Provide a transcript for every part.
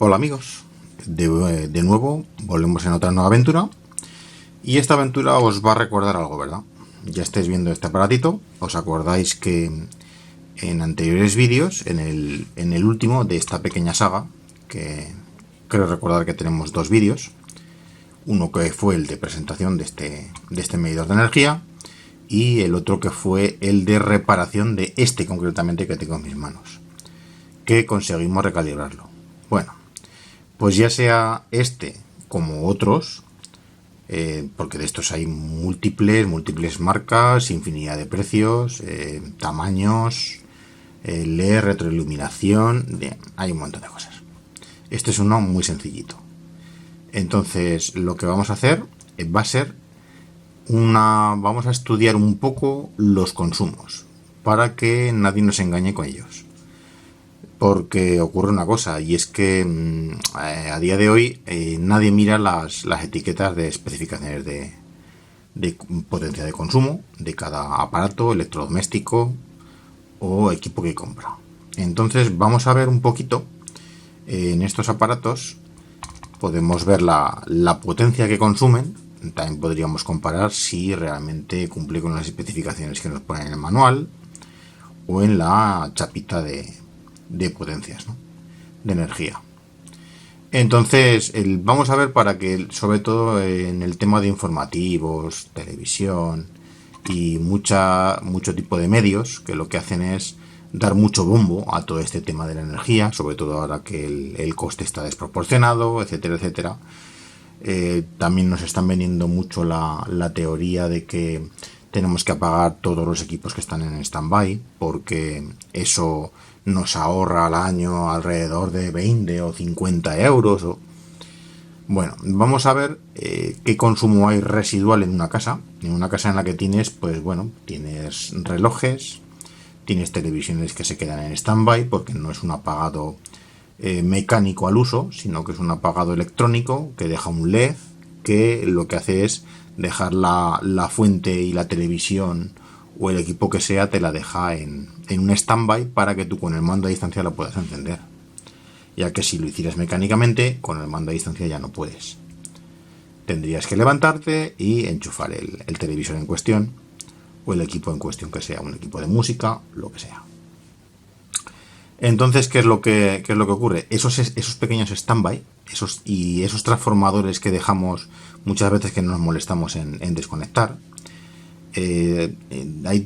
Hola amigos, de nuevo volvemos en otra nueva aventura y esta aventura os va a recordar algo, ¿verdad? Ya estáis viendo este aparatito, os acordáis que en anteriores vídeos, en el último de esta pequeña saga, que creo recordar que tenemos dos vídeos, uno que fue el de presentación de este medidor de energía y el otro que fue el de reparación de este concretamente que tengo en mis manos, que conseguimos recalibrarlo. Bueno, pues ya sea este como otros, porque de estos hay múltiples marcas, infinidad de precios, tamaños, LED, retroiluminación, hay un montón de cosas. Este es uno muy sencillito. Entonces lo que vamos a hacer va a ser vamos a estudiar un poco los consumos para que nadie nos engañe con ellos. Porque ocurre una cosa, y es que a día de hoy nadie mira las etiquetas de especificaciones de potencia de consumo de cada aparato electrodoméstico o equipo que compra. Entonces vamos a ver un poquito en estos aparatos, podemos ver la potencia que consumen. También podríamos comparar si realmente cumple con las especificaciones que nos ponen en el manual o en la chapita de potencias, ¿no? De energía. Entonces vamos a ver, para que sobre todo en el tema de informativos, televisión y mucho tipo de medios, que lo que hacen es dar mucho bombo a todo este tema de la energía, sobre todo ahora que el coste está desproporcionado, etcétera, etcétera. También nos están vendiendo mucho la teoría de que tenemos que apagar todos los equipos que están en stand-by, porque eso nos ahorra al año alrededor de 20 o 50 euros. Bueno, vamos a ver qué consumo hay residual en una casa. En una casa en la que tienes, pues bueno, tienes relojes, tienes televisiones que se quedan en stand-by porque no es un apagado mecánico al uso, sino que es un apagado electrónico que deja un LED que lo que hace es dejar la fuente y la televisión o el equipo que sea, te la deja en un stand-by para que tú con el mando a distancia lo puedas encender, ya que si lo hicieras mecánicamente con el mando a distancia ya no puedes, tendrías que levantarte y enchufar el televisor en cuestión o el equipo en cuestión, que sea un equipo de música, lo que sea. Entonces, ¿qué es lo que ocurre? Esos pequeños stand-by, esos transformadores que dejamos muchas veces, que nos molestamos en desconectar,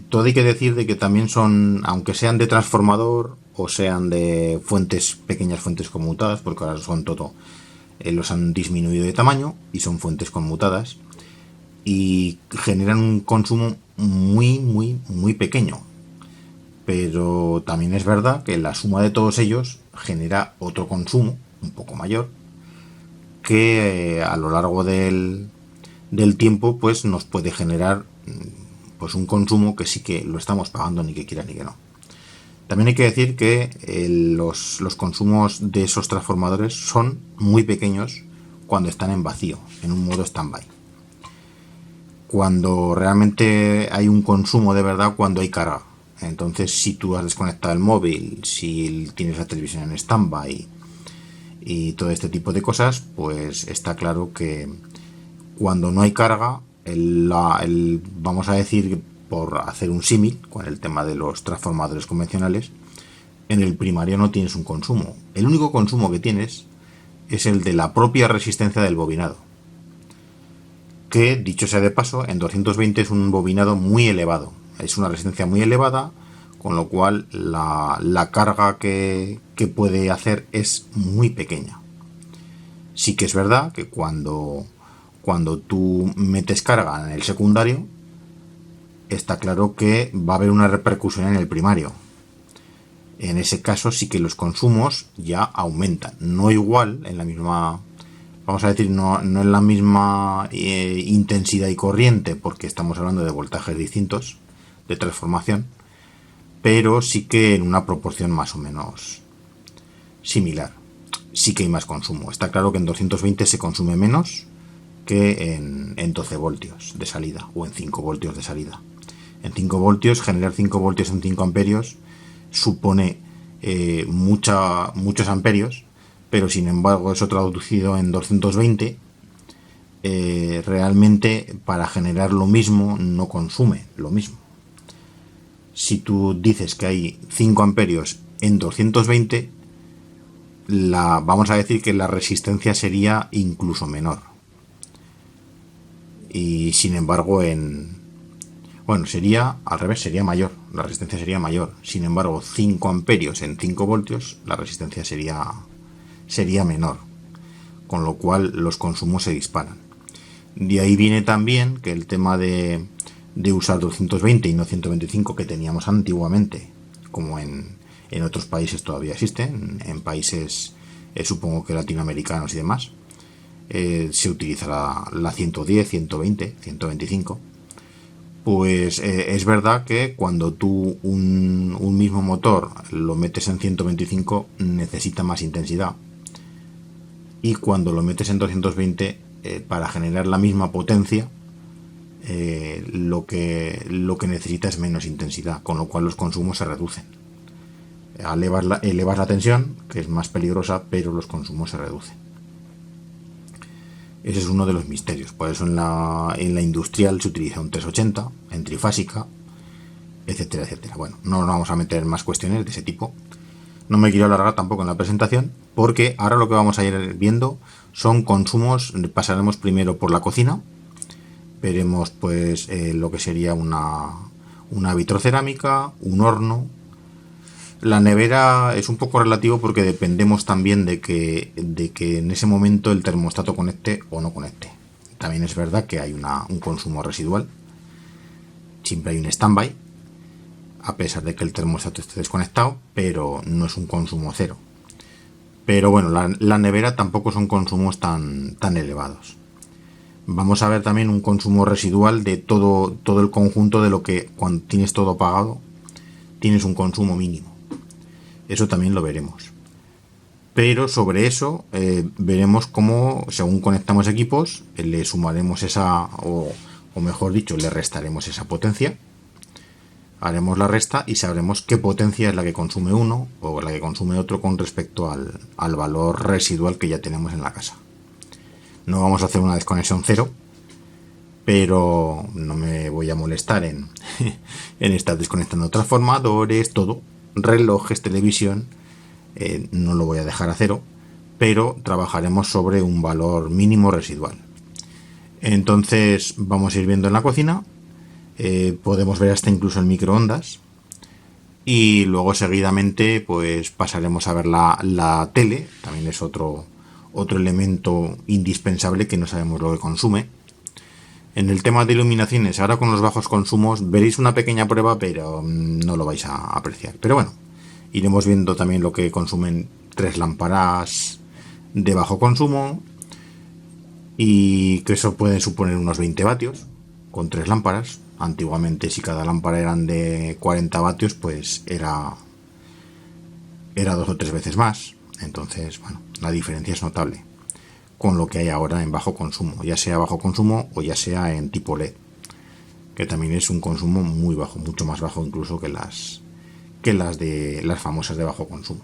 todo hay que decir de que también son, aunque sean de transformador o sean de pequeñas fuentes conmutadas, porque ahora son todo, los han disminuido de tamaño y son fuentes conmutadas y generan un consumo muy pequeño. Pero también es verdad que la suma de todos ellos genera otro consumo un poco mayor, que a lo largo del tiempo pues nos puede generar pues un consumo que sí que lo estamos pagando, ni que quiera ni que no. También hay que decir que los consumos de esos transformadores son muy pequeños cuando están en vacío, en un modo stand-by. Cuando realmente hay un consumo de verdad, cuando hay carga. Entonces, si tú has desconectado el móvil, si tienes la televisión en stand-by y todo este tipo de cosas, pues está claro que cuando no hay carga, vamos a decir, por hacer un símil con el tema de los transformadores convencionales, en el primario no tienes un consumo. El único consumo que tienes es el de la propia resistencia del bobinado, que, dicho sea de paso, en 220 es un bobinado muy elevado. Es una resistencia muy elevada, con lo cual la carga que puede hacer es muy pequeña. Sí que es verdad que cuando tú metes carga en el secundario, está claro que va a haber una repercusión en el primario. En ese caso sí que los consumos ya aumentan. No igual, en la misma, vamos a decir, no en la misma intensidad y corriente, porque estamos hablando de voltajes distintos de transformación, pero sí que en una proporción más o menos similar. Sí que hay más consumo. Está claro que en 220 se consume menos que en 12 voltios de salida o en 5 voltios de salida. En 5 voltios, generar 5 voltios en 5 amperios supone muchos amperios, pero sin embargo eso traducido en 220, realmente para generar lo mismo no consume lo mismo. Si tú dices que hay 5 amperios en 220, vamos a decir que la resistencia sería incluso menor. Y sin embargo sería al revés, sería mayor, la resistencia sería mayor. Sin embargo, 5 amperios en 5 voltios, la resistencia sería menor, con lo cual los consumos se disparan. De ahí viene también que el tema de usar 220 y no 125 que teníamos antiguamente, como en otros países todavía existen, en países supongo que latinoamericanos y demás, se utiliza la 110, 120, 125. Pues es verdad que cuando tú un mismo motor lo metes en 125 necesita más intensidad, y cuando lo metes en 220 para generar la misma potencia lo que necesita es menos intensidad, con lo cual los consumos se reducen. Elevas la tensión, que es más peligrosa, pero los consumos se reducen. Ese es uno de los misterios. Por eso en la industrial se utiliza un 380 en trifásica, etcétera, etcétera. Bueno, no nos vamos a meter más cuestiones de ese tipo. No me quiero alargar tampoco en la presentación, porque ahora lo que vamos a ir viendo son consumos. Pasaremos primero por la cocina, veremos pues lo que sería una vitrocerámica, un horno. La nevera es un poco relativo porque dependemos también de que en ese momento el termostato conecte o no conecte. También es verdad que hay un consumo residual, siempre hay un standby, a pesar de que el termostato esté desconectado, pero no es un consumo cero. Pero bueno, la nevera tampoco son consumos tan elevados. Vamos a ver también un consumo residual de todo el conjunto, de lo que cuando tienes todo apagado tienes un consumo mínimo. Eso también lo veremos. Pero sobre eso veremos cómo, según conectamos equipos, le sumaremos o mejor dicho, le restaremos esa potencia. Haremos la resta y sabremos qué potencia es la que consume uno o la que consume otro con respecto al valor residual que ya tenemos en la casa. No vamos a hacer una desconexión cero, pero no me voy a molestar en estar desconectando transformadores, todo, relojes, televisión, no lo voy a dejar a cero, pero trabajaremos sobre un valor mínimo residual. Entonces vamos a ir viendo en la cocina, podemos ver hasta incluso el microondas, y luego seguidamente pues pasaremos a ver la tele. También es otro elemento indispensable que no sabemos lo que consume. En el tema de iluminaciones, ahora con los bajos consumos veréis una pequeña prueba, pero no lo vais a apreciar. Pero bueno, iremos viendo también lo que consumen 3 lámparas de bajo consumo, y que eso puede suponer unos 20 vatios con 3 lámparas. Antiguamente, si cada lámpara eran de 40 vatios, pues era 2 o 3 veces más. Entonces, bueno, la diferencia es notable con lo que hay ahora en bajo consumo, ya sea bajo consumo o ya sea en tipo LED, que también es un consumo muy bajo, mucho más bajo incluso que las de las famosas de bajo consumo,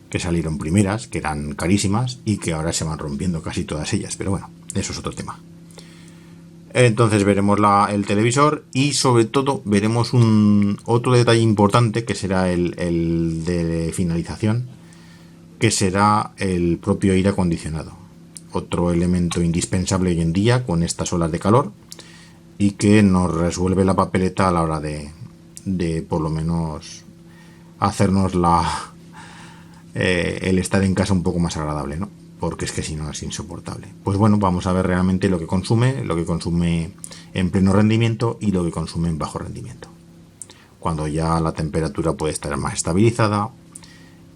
que salieron primeras, que eran carísimas y que ahora se van rompiendo casi todas ellas, pero bueno, eso es otro tema. Entonces veremos el televisor, y sobre todo veremos otro detalle importante, que será el de finalización, que será el propio aire acondicionado. Otro elemento indispensable hoy en día con estas olas de calor, y que nos resuelve la papeleta a la hora de por lo menos hacernos el estar en casa un poco más agradable, ¿no? Porque es que si no es insoportable. Pues bueno, vamos a ver realmente lo que consume en pleno rendimiento y lo que consume en bajo rendimiento, cuando ya la temperatura puede estar más estabilizada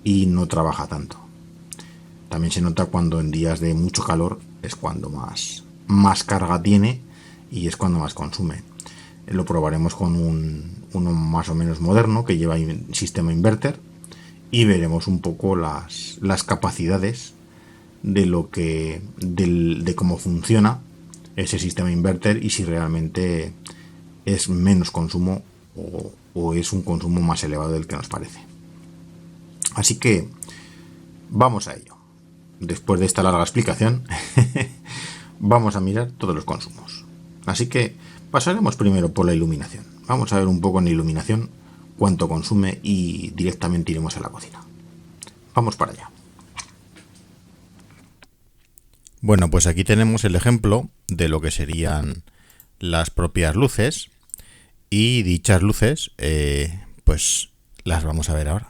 y no trabaja tanto. También se nota cuando en días de mucho calor es cuando más carga tiene y es cuando más consume. Lo probaremos con uno más o menos moderno que lleva sistema inverter, y veremos un poco las capacidades de cómo funciona ese sistema inverter, y si realmente es menos consumo o es un consumo más elevado del que nos parece. Así que Vamos a ello. Después de esta larga explicación, vamos a mirar todos los consumos. Así que pasaremos primero por la iluminación. Vamos a ver un poco en iluminación cuánto consume y directamente iremos a la cocina. Vamos para allá. Bueno, pues aquí tenemos el ejemplo de lo que serían las propias luces, y dichas luces pues las vamos a ver ahora.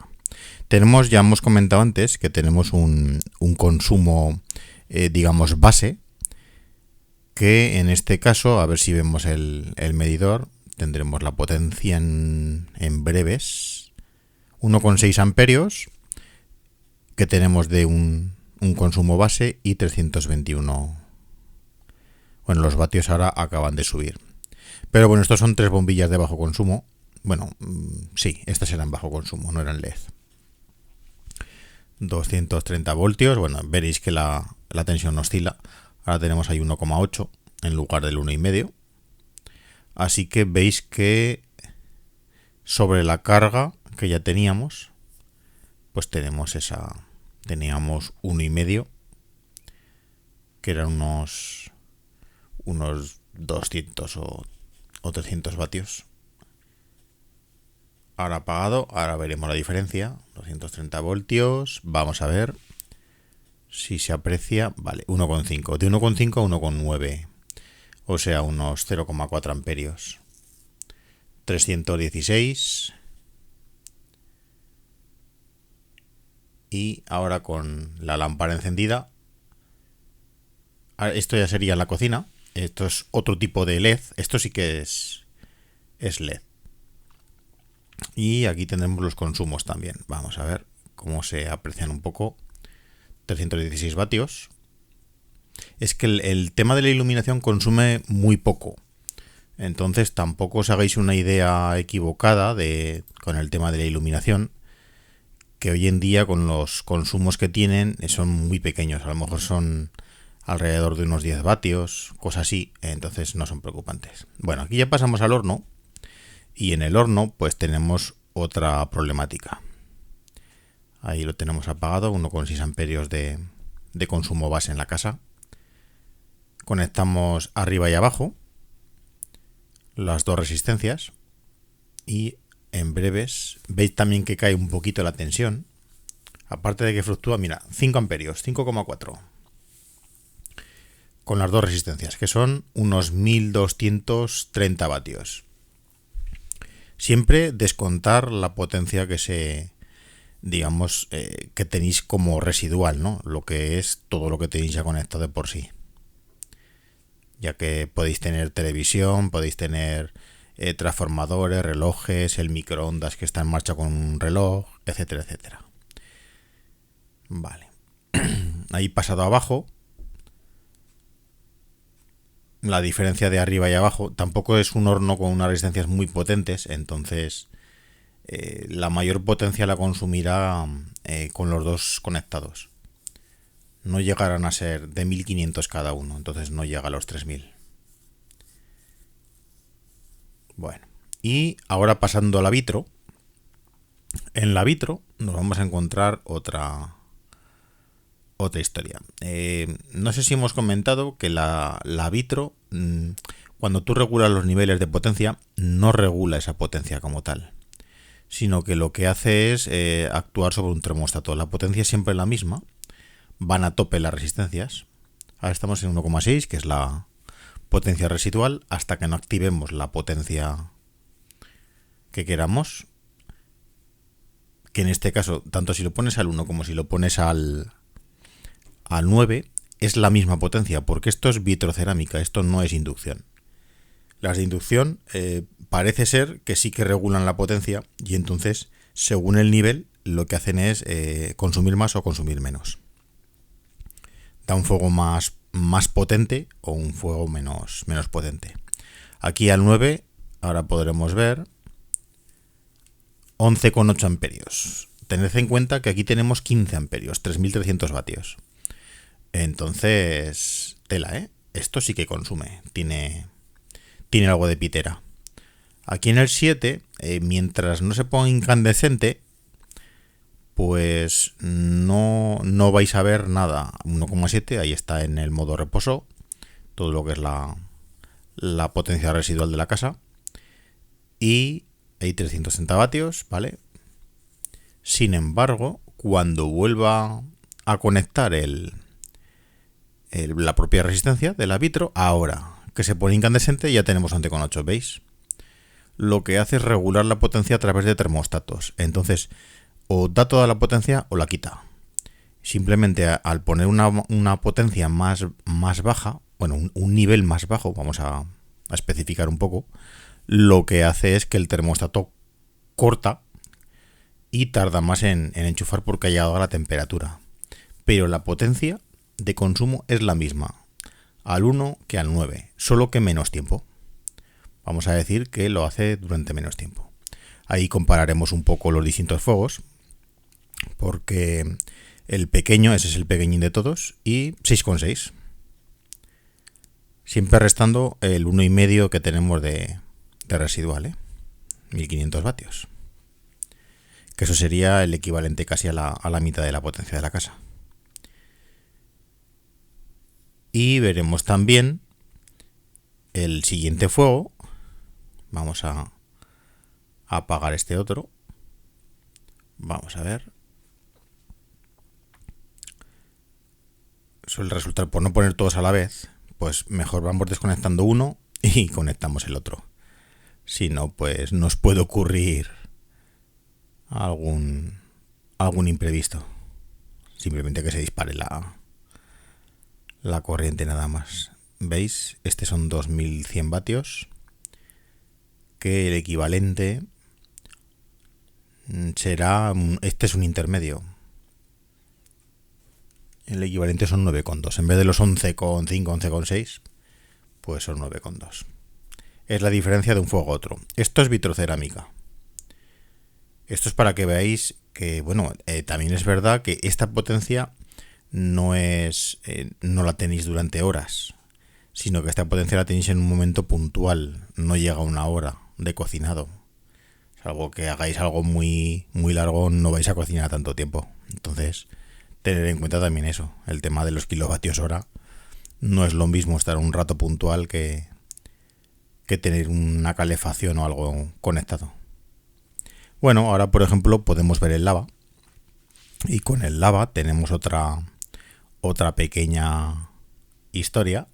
Ya hemos comentado antes que tenemos un consumo digamos base, que en este caso, a ver si vemos el medidor, tendremos la potencia en breves, 1,6 amperios que tenemos de un consumo base y 321. Bueno, los vatios ahora acaban de subir. Pero bueno, estos son 3 bombillas de bajo consumo. Bueno, sí, estas eran bajo consumo, no eran LED. 230 voltios. Bueno, veréis que la tensión oscila. Ahora tenemos ahí 1,8 en lugar del 1,5. Así que veis que sobre la carga que ya teníamos, pues teníamos 1,5, que eran unos 200 o 300 vatios. Ahora apagado, ahora veremos la diferencia. 230 voltios, vamos a ver si se aprecia. Vale, 1,5, de 1,5 a 1,9, o sea, unos 0,4 amperios. 316. Y ahora con la lámpara encendida, esto ya sería en la cocina. Esto es otro tipo de LED. Esto sí que es LED. Y aquí tenemos los consumos también. Vamos a ver cómo se aprecian un poco. 316 vatios. Es que el tema de la iluminación consume muy poco. Entonces tampoco os hagáis una idea equivocada con el tema de la iluminación, que hoy en día con los consumos que tienen son muy pequeños. A lo mejor son alrededor de unos 10 vatios, cosas así. Entonces no son preocupantes. Bueno, aquí ya pasamos al horno. Y en el horno pues tenemos otra problemática. Ahí lo tenemos apagado, 1,6 amperios de consumo base en la casa. Conectamos arriba y abajo las dos resistencias y en breves veis también que cae un poquito la tensión. Aparte de que fluctúa, mira, 5 amperios, 5,4. Con las dos resistencias, que son unos 1230 vatios. Siempre descontar la potencia que digamos, que tenéis como residual, ¿no? Lo que es todo lo que tenéis ya conectado de por sí. Ya que podéis tener televisión, podéis tener transformadores, relojes, el microondas que está en marcha con un reloj, etcétera, etcétera. Vale. Ahí pasado abajo, la diferencia de arriba y abajo, tampoco es un horno con unas resistencias muy potentes, entonces la mayor potencia la consumirá con los dos conectados. No llegarán a ser de 1500 cada uno, entonces no llega a los 3000. Bueno, y ahora pasando a la vitro. En la vitro nos vamos a encontrar otra historia. No sé si hemos comentado que la vitro, cuando tú regulas los niveles de potencia, no regula esa potencia como tal, sino que lo que hace es actuar sobre un termostato. La potencia es siempre la misma, van a tope las resistencias. Ahora estamos en 1,6, que es la potencia residual, hasta que no activemos la potencia que queramos, que en este caso, tanto si lo pones al 1 como si lo pones al 9, es la misma potencia, porque esto es vitrocerámica, esto no es inducción. Las de inducción parece ser que sí que regulan la potencia, y entonces, según el nivel, lo que hacen es consumir más o consumir menos. Da un fuego más potente o un fuego menos potente. Aquí al 9, ahora podremos ver 11,8 amperios. Tened en cuenta que aquí tenemos 15 amperios, 3300 vatios. Entonces, tela, ¿eh? Esto sí que consume, tiene algo de pitera. Aquí en el 7, mientras no se ponga incandescente, pues no vais a ver nada. 1,7, ahí está en el modo reposo, todo lo que es la potencia residual de la casa. Y hay 360 vatios, ¿vale? Sin embargo, cuando vuelva a conectar la propia resistencia del árbitro, ahora que se pone incandescente ya tenemos 11,8, ¿veis? Lo que hace es regular la potencia a través de termostatos. Entonces, o da toda la potencia o la quita. Simplemente al poner una potencia más baja, bueno, un nivel más bajo, vamos a especificar un poco, lo que hace es que el termostato corta y tarda más en enchufar porque ha llegado a la temperatura. Pero la potencia de consumo es la misma al 1 que al 9, solo que menos tiempo. Vamos a decir que lo hace durante menos tiempo. Ahí compararemos un poco los distintos fuegos, porque el pequeño, ese es el pequeñín de todos, y 6,6. Siempre restando el 1,5 que tenemos de residual, 1500 vatios. Que eso sería el equivalente casi a la mitad de la potencia de la casa. Y veremos también el siguiente fuego. Vamos a apagar este otro. Vamos a ver. Suele resultar, por no poner todos a la vez, pues mejor vamos desconectando uno y conectamos el otro. Si no, pues nos puede ocurrir algún imprevisto. Simplemente que se dispare la corriente nada más. ¿Veis? Este son 2100 vatios. Que el equivalente será... Este es un intermedio. El equivalente son 9,2. En vez de los 11,5, 11,6, pues son 9,2. Es la diferencia de un fuego a otro. Esto es vitrocerámica. Esto es para que veáis que, bueno, también es verdad que esta potencia no la tenéis durante horas, sino que esta potencia la tenéis en un momento puntual. No llega a una hora de cocinado. Salvo que hagáis algo muy, muy largo, no vais a cocinar tanto tiempo. Entonces, tener en cuenta también eso. El tema de los kilovatios hora. No es lo mismo estar un rato puntual que tener una calefacción o algo conectado. Bueno, ahora por ejemplo podemos ver el lava. Y con el lava tenemos otra pequeña historia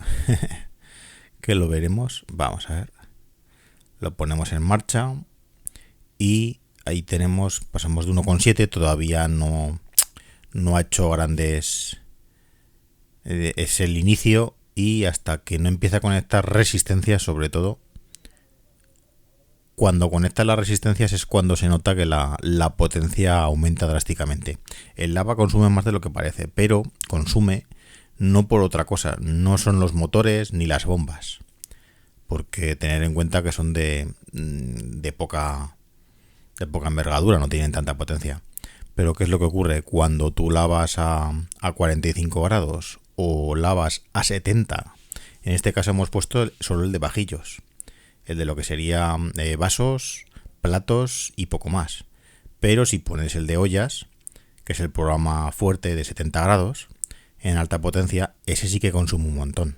que lo veremos. Vamos a ver. Lo ponemos en marcha y ahí pasamos de 1,7, todavía no ha hecho grandes... Es el inicio y hasta que no empieza a conectar resistencias, sobre todo. Cuando conecta las resistencias es cuando se nota que la potencia aumenta drásticamente. El lava consume más de lo que parece, pero consume no por otra cosa, no son los motores ni las bombas, porque tener en cuenta que son de poca envergadura, no tienen tanta potencia. Pero ¿qué es lo que ocurre? Cuando tú lavas a 45 grados o lavas a 70, en este caso hemos puesto solo el de vajillos, el de lo que sería vasos, platos y poco más. Pero si pones el de ollas, que es el programa fuerte de 70 grados, en alta potencia, ese sí que consume un montón.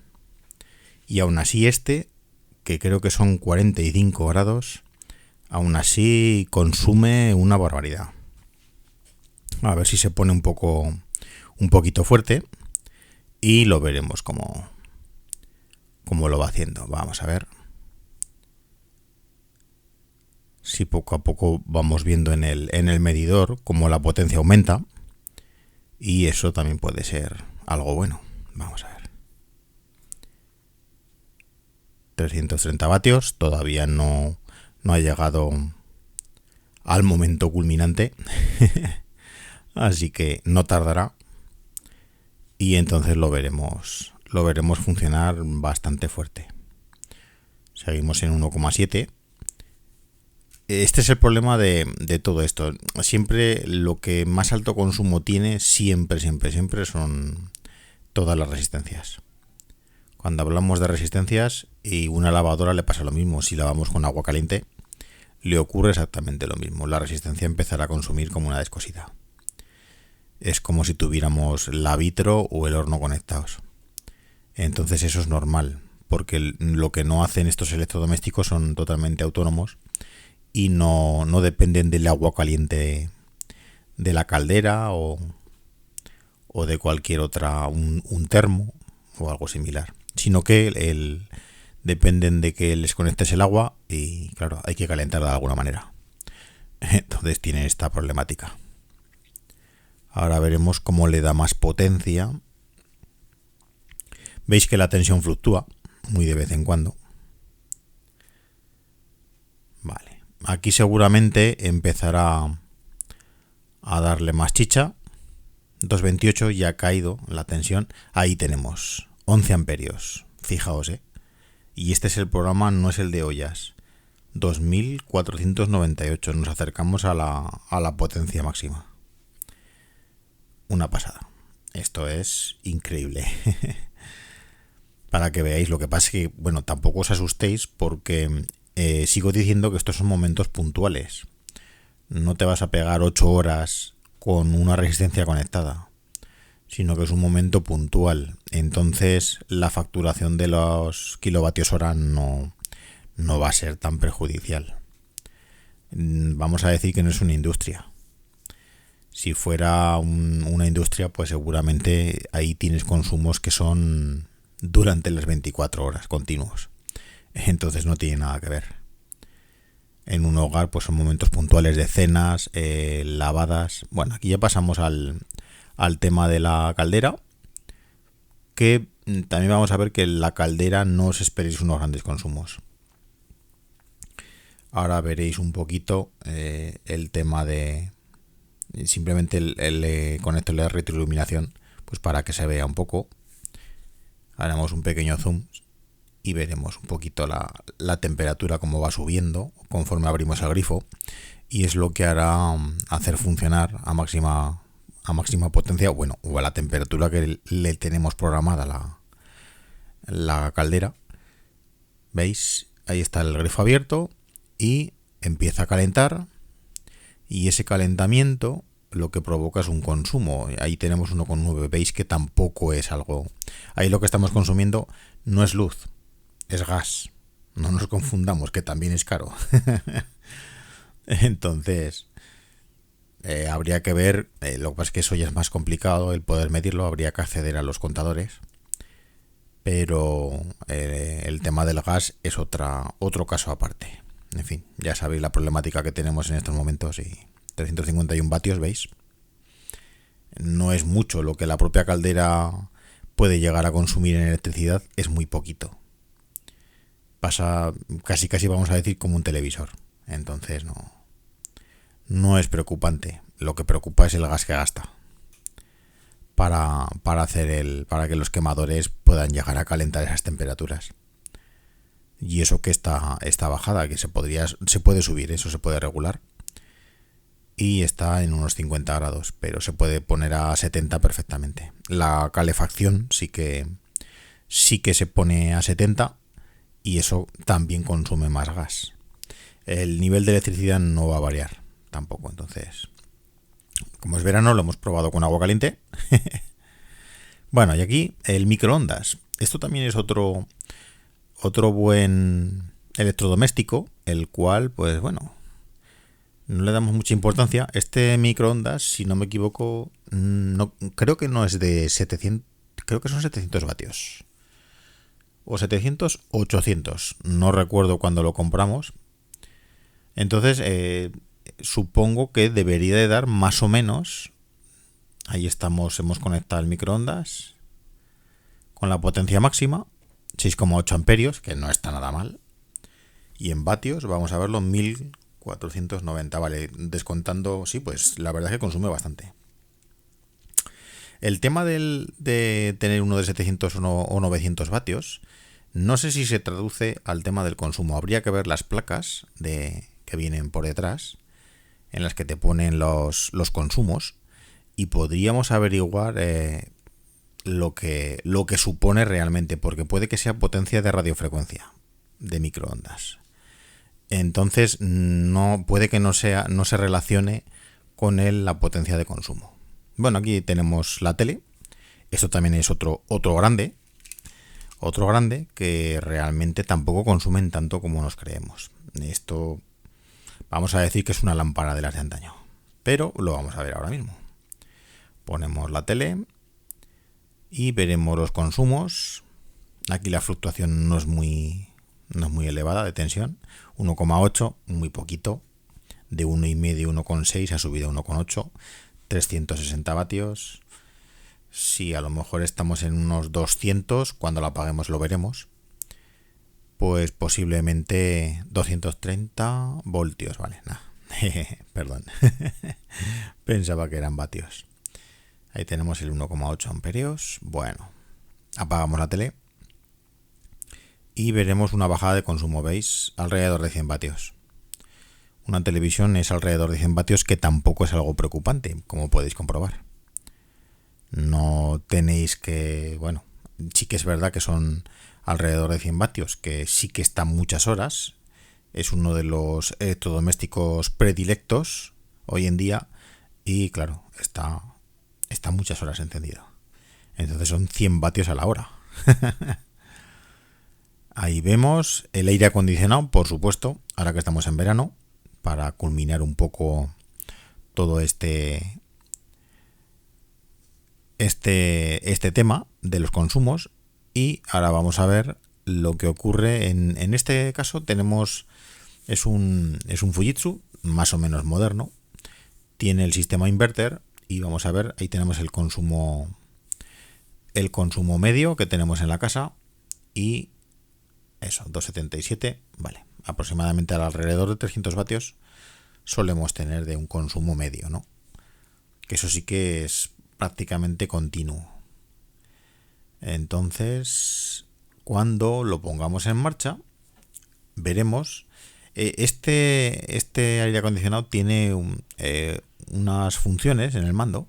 Y aún así que creo que son 45 grados, aún así consume una barbaridad. A ver si se pone un poquito fuerte y lo veremos cómo lo va haciendo. Vamos a ver si poco a poco vamos viendo en el medidor cómo la potencia aumenta, y eso también puede ser algo bueno. Vamos a ver. 330 vatios, todavía no ha llegado al momento culminante. Así que no tardará y entonces lo veremos funcionar bastante fuerte. Seguimos en 1,7. Este es el problema de todo esto. Siempre lo que más alto consumo tiene, siempre son todas las resistencias. Cuando hablamos de resistencias, y una lavadora le pasa lo mismo. Si lavamos con agua caliente, le ocurre exactamente lo mismo. La resistencia empezará a consumir como una descosida. es como si tuviéramos la vitro o el horno conectados. Entonces eso es normal, porque lo que no hacen estos electrodomésticos son totalmente autónomos y no dependen del agua caliente de la caldera o de cualquier otra, un termo o algo similar, sino que dependen de que les conectes el agua y claro, hay que calentarla de alguna manera. Entonces tiene esta problemática. Ahora veremos cómo le da más potencia. Veis que la tensión fluctúa muy de vez en cuando. Vale. Aquí seguramente empezará a darle más chicha. 228 ya ha caído la tensión. Ahí tenemos 11 amperios. Fijaos, Y este es el programa, no es el de ollas. 2498. Nos acercamos a la potencia máxima. Una pasada. Esto es increíble. Para que veáis, lo que pasa es que, bueno, tampoco os asustéis porque sigo diciendo que estos son momentos puntuales. No te vas a pegar 8 horas con una resistencia conectada, sino que es un momento puntual. Entonces la facturación de los kilovatios hora no va a ser tan perjudicial. Vamos a decir que no es una industria. Si fuera una industria, pues seguramente ahí tienes consumos que son durante las 24 horas continuos. Entonces no tiene nada que ver. En un hogar pues son momentos puntuales de cenas, lavadas. Bueno, aquí ya pasamos al tema de la caldera, que también vamos a ver que la caldera no os esperéis unos grandes consumos. Ahora veréis un poquito el tema de simplemente el conector de retroiluminación, pues para que se vea un poco. Haremos un pequeño zoom y veremos un poquito la temperatura cómo va subiendo conforme abrimos el grifo, y es lo que hará hacer funcionar a máxima potencia, bueno, o a la temperatura que le tenemos programada la caldera. ¿Veis? Ahí está el grifo abierto y empieza a calentar, y ese calentamiento lo que provoca es un consumo. Ahí tenemos 1,9. Veis que tampoco es algo. Ahí lo que estamos consumiendo no es luz, es gas. No nos confundamos, que también es caro. Entonces, habría que ver. Lo que pasa es que eso ya es más complicado el poder medirlo. Habría que acceder a los contadores. Pero el tema del gas es otro caso aparte. En fin, ya sabéis la problemática que tenemos en estos momentos. Y 351 vatios, ¿veis? No es mucho lo que la propia caldera puede llegar a consumir en electricidad, es muy poquito. Pasa casi vamos a decir como un televisor. Entonces no es preocupante. Lo que preocupa es el gas que gasta para que los quemadores puedan llegar a calentar esas temperaturas. Y eso que está bajada, que se puede subir, eso se puede regular. Y está en unos 50 grados, pero se puede poner a 70 perfectamente. La calefacción sí que se pone a 70 y eso también consume más gas. El nivel de electricidad no va a variar tampoco, entonces, como es verano, lo hemos probado con agua caliente. Bueno, y aquí el microondas. Esto también es otro buen electrodoméstico, el cual, pues bueno, no le damos mucha importancia. Este microondas, si no me equivoco, creo que no es de 700, creo que son 700 vatios. O 700 o 800, no recuerdo cuándo lo compramos. Entonces, supongo que debería de dar más o menos. Ahí estamos, hemos conectado el microondas con la potencia máxima, 6,8 amperios, que no está nada mal. Y en vatios, vamos a verlo, 1490, vale, descontando, sí, pues la verdad es que consume bastante. El tema de tener uno de 700 o 900 vatios, no sé si se traduce al tema del consumo. Habría que ver las placas que vienen por detrás, en las que te ponen los consumos, y podríamos averiguar lo que supone realmente, porque puede que sea potencia de radiofrecuencia de microondas. Entonces puede que no se relacione con la potencia de consumo. Bueno, aquí tenemos la tele. Esto también es otro grande. Otro grande que realmente tampoco consumen tanto como nos creemos. Esto vamos a decir que es una lámpara de las de antaño. Pero lo vamos a ver ahora mismo. Ponemos la tele y veremos los consumos. Aquí la fluctuación no es muy elevada de tensión. 1,8, muy poquito. De 1,5, 1,6 ha subido a 1,8. 360 vatios. Si a lo mejor estamos en unos 200, cuando la apaguemos lo veremos. Pues posiblemente 230 voltios, vale, nada. Perdón. Pensaba que eran vatios. Ahí tenemos el 1,8 amperios. Bueno, apagamos la tele y veremos una bajada de consumo, ¿veis? Alrededor de 100 vatios. Una televisión es alrededor de 100 vatios, que tampoco es algo preocupante, como podéis comprobar. No tenéis que... Bueno, sí que es verdad que son alrededor de 100 vatios, que sí que está muchas horas. Es uno de los electrodomésticos predilectos hoy en día y claro, está muchas horas encendido. Entonces son 100 vatios a la hora. Ahí vemos el aire acondicionado, por supuesto, ahora que estamos en verano, para culminar un poco todo este tema de los consumos. Y ahora vamos a ver lo que ocurre en este caso. Tenemos es un Fujitsu más o menos moderno, tiene el sistema inverter y vamos a ver, ahí tenemos el consumo medio que tenemos en la casa y eso, 277, vale, aproximadamente alrededor de 300 vatios solemos tener de un consumo medio, ¿no? Que eso sí que es prácticamente continuo. Entonces, cuando lo pongamos en marcha, veremos. Este aire acondicionado tiene unas funciones en el mando,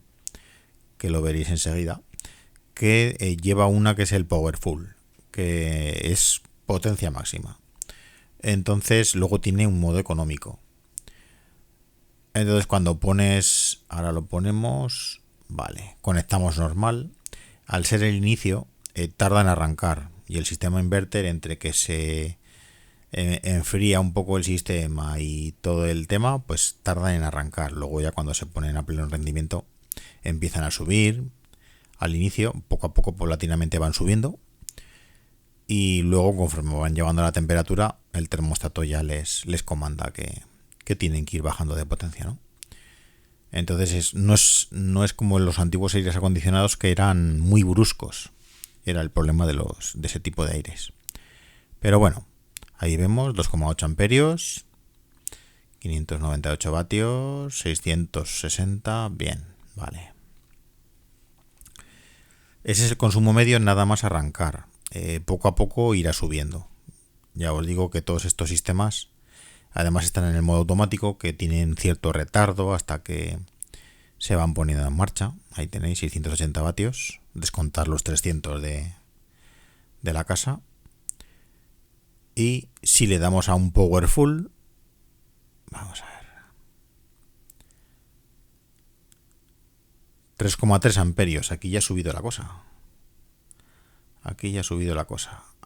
que lo veréis enseguida, que lleva una que es el Powerful, que es potencia máxima. Entonces, luego tiene un modo económico. Entonces, cuando pones, ahora lo ponemos, vale, conectamos normal. Al ser el inicio, tarda en arrancar y el sistema inverter, entre que se enfría un poco el sistema y todo el tema, pues tarda en arrancar. Luego ya cuando se ponen a pleno rendimiento empiezan a subir. Al inicio, poco a poco, paulatinamente van subiendo y luego, conforme van llevando la temperatura, el termostato ya les comanda que tienen que ir bajando de potencia, ¿no? Entonces no es como los antiguos aires acondicionados, que eran muy bruscos. Era el problema de ese tipo de aires. Pero bueno, ahí vemos 2,8 amperios, 598 vatios, 660, bien, vale. Ese es el consumo medio nada más arrancar. Poco a poco irá subiendo. Ya os digo que todos estos sistemas además están en el modo automático, que tienen cierto retardo hasta que se van poniendo en marcha. Ahí tenéis 680 vatios, descontar los 300 de la casa. Y si le damos a un Powerful, vamos a ver, 3,3 amperios. Aquí ya ha subido la cosa.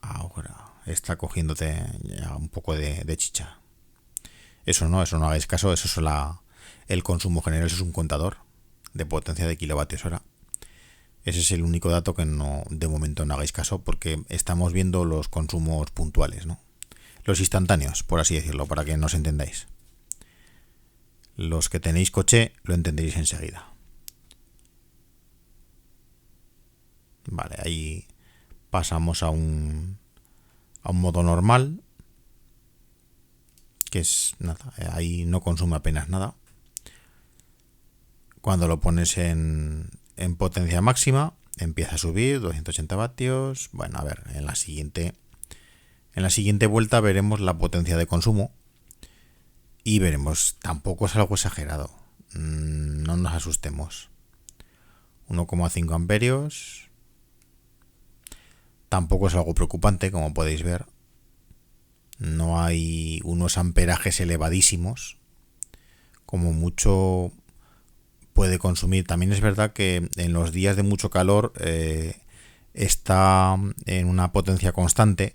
Ahora está cogiéndote ya un poco de chicha. Eso no hagáis caso. Eso es el consumo general. Eso es un contador de potencia de kilovatios hora. Ese es el único dato que de momento no hagáis caso, porque estamos viendo los consumos puntuales, ¿no? Los instantáneos, por así decirlo, para que nos entendáis. Los que tenéis coche lo entenderéis enseguida. Vale, ahí pasamos a un modo normal, que es nada, ahí no consume apenas nada. Cuando lo pones en potencia máxima, empieza a subir 280 vatios. Bueno, a ver, en la siguiente vuelta veremos la potencia de consumo y veremos, tampoco es algo exagerado, no nos asustemos. 1,5 amperios, tampoco es algo preocupante, como podéis ver. No hay unos amperajes elevadísimos, como mucho puede consumir. También es verdad que en los días de mucho calor está en una potencia constante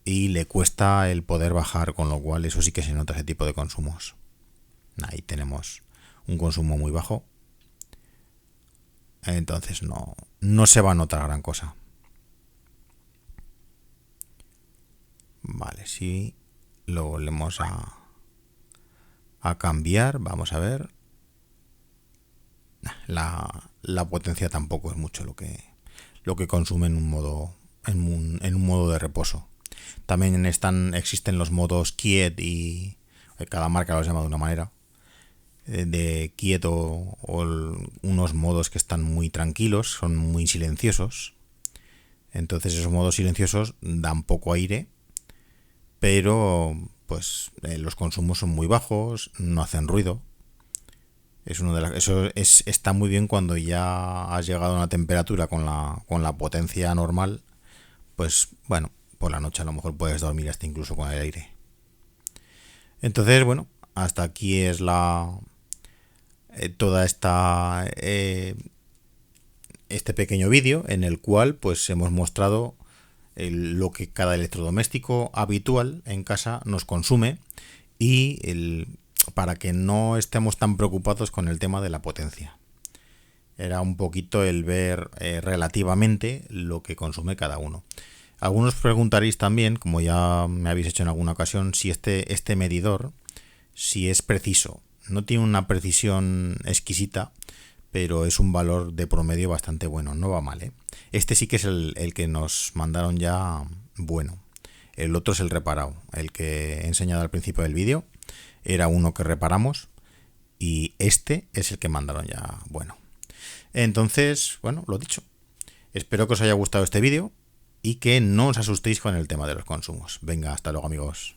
y le cuesta el poder bajar, con lo cual eso sí que se nota ese tipo de consumos. Ahí tenemos un consumo muy bajo, entonces no se va a notar gran cosa. Vale, si lo volvemos a cambiar, vamos a ver. La potencia tampoco es mucho lo que consume en un modo de reposo. También existen los modos quiet y cada marca los llama de una manera. De quieto o unos modos que están muy tranquilos, son muy silenciosos. Entonces esos modos silenciosos dan poco aire, pero pues los consumos son muy bajos, no hacen ruido. Está muy bien cuando ya has llegado a una temperatura con la potencia normal, pues bueno, por la noche a lo mejor puedes dormir hasta incluso con el aire. Entonces, bueno, hasta aquí es toda este pequeño vídeo en el cual pues hemos mostrado lo que cada electrodoméstico habitual en casa nos consume y para que no estemos tan preocupados con el tema de la potencia. Era un poquito el ver relativamente lo que consume cada uno. Algunos preguntaréis también, como ya me habéis hecho en alguna ocasión, si este medidor, si es preciso. No tiene una precisión exquisita, pero es un valor de promedio bastante bueno, no va mal, ¿eh? Este sí que es el que nos mandaron ya bueno. El otro es el reparado, el que he enseñado al principio del vídeo. Era uno que reparamos y este es el que mandaron ya bueno. Entonces, bueno, lo dicho. Espero que os haya gustado este vídeo y que no os asustéis con el tema de los consumos. Venga, hasta luego, amigos.